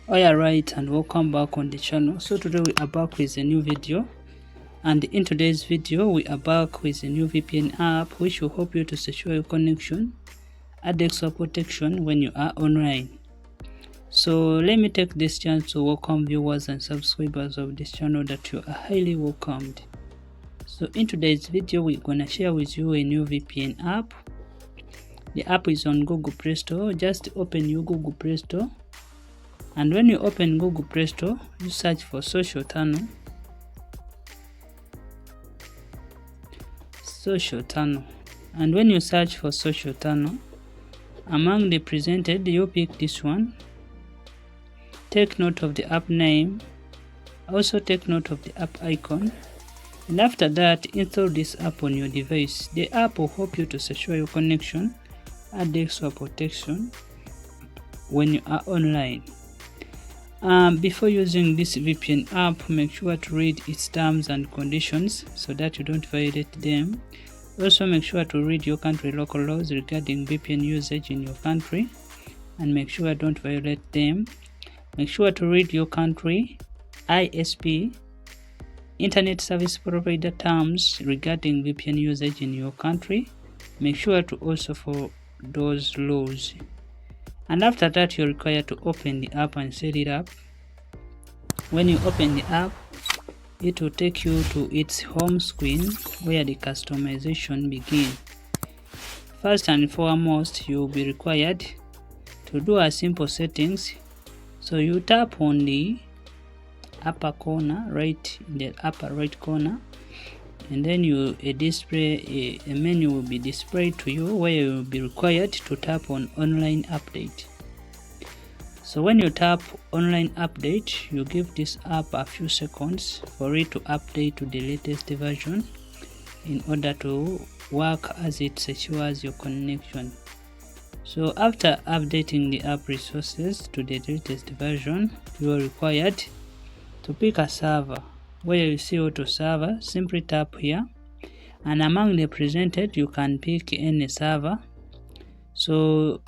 Alright, and welcome back on the channel. So today we are back with a new video, and in today's video we are back with a new VPN app which will help you to secure your connection, add extra protection when you are online. So let me take this chance to welcome viewers and subscribers of this channel that you are highly welcomed. So in today's video we're gonna share with you a new VPN app. The app is on Google Play Store. Just open your Google Play Store. And when you open Google Play Store, you search for Social Tunnel. And when you search for Social Tunnel, among the presented, you pick this one. Take note of the app name. Also take note of the app icon. And after that, install this app on your device. The app will help you to secure your connection, add extra protection when you are online. Before using this VPN app, make sure to read its terms and conditions so that you don't violate them. Also make sure to read your country local laws regarding VPN usage in your country, and make sure don't violate them. Make sure to read your country ISP, Internet Service Provider terms regarding VPN usage in your country. Make sure to also follow those laws. And after that, you're required to open the app and set it up. When you open the app, it will take you to its home screen where the customization begins. First and foremost, you'll be required to do a simple settings. So you tap on the upper corner, right in the upper right corner, and then a menu will be displayed to you where you will be required to tap on online update. So when you tap online update, you give this app a few seconds for it to update to the latest version in order to work as it secures your connection. So after updating the app resources to the latest version, you are required to pick a server. Where you see auto server, simply tap here, and among the presented you can pick any server. So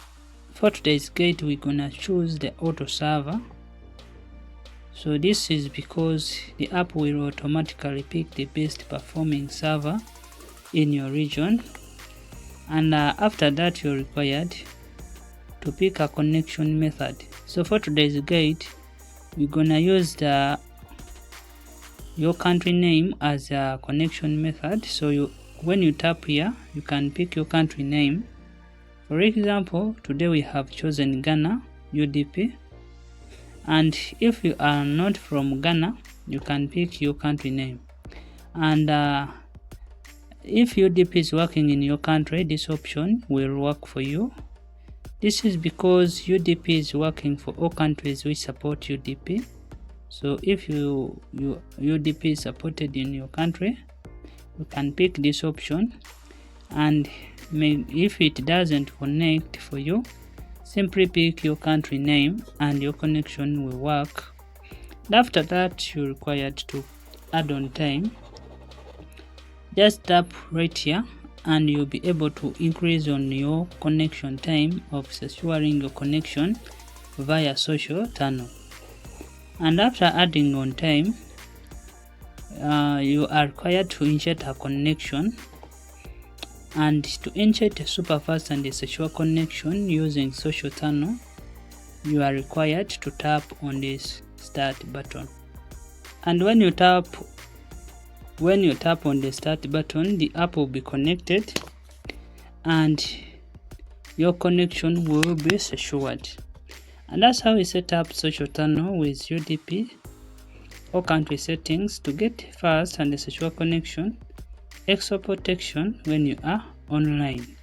for today's guide we're gonna choose the auto server. So this is because the app will automatically pick the best performing server in your region. And after that, you're required to pick a connection method. So for today's guide we're gonna use your country name as a connection method. So when you tap here, you can pick your country name. For example, today we have chosen Ghana UDP, and if you are not from Ghana, you can pick your country name. And if UDP is working in your country, this option will work for you. This is because UDP is working for all countries which support UDP. So if your UDP is supported in your country, you can pick this option. And if it doesn't connect for you, simply pick your country name and your connection will work. And after that, you're required to add on time. Just tap right here and you'll be able to increase on your connection time of securing your connection via Social Tunnel. And after adding on time, you are required to insert a connection. And to insert a super fast and a secure connection using Social Tunnel, you are required to tap on this start button. And when you tap on the start button, the app will be connected and your connection will be secured. And that's how we set up Social Tunnel with UDP or country settings to get fast and secure connection, extra protection when you are online.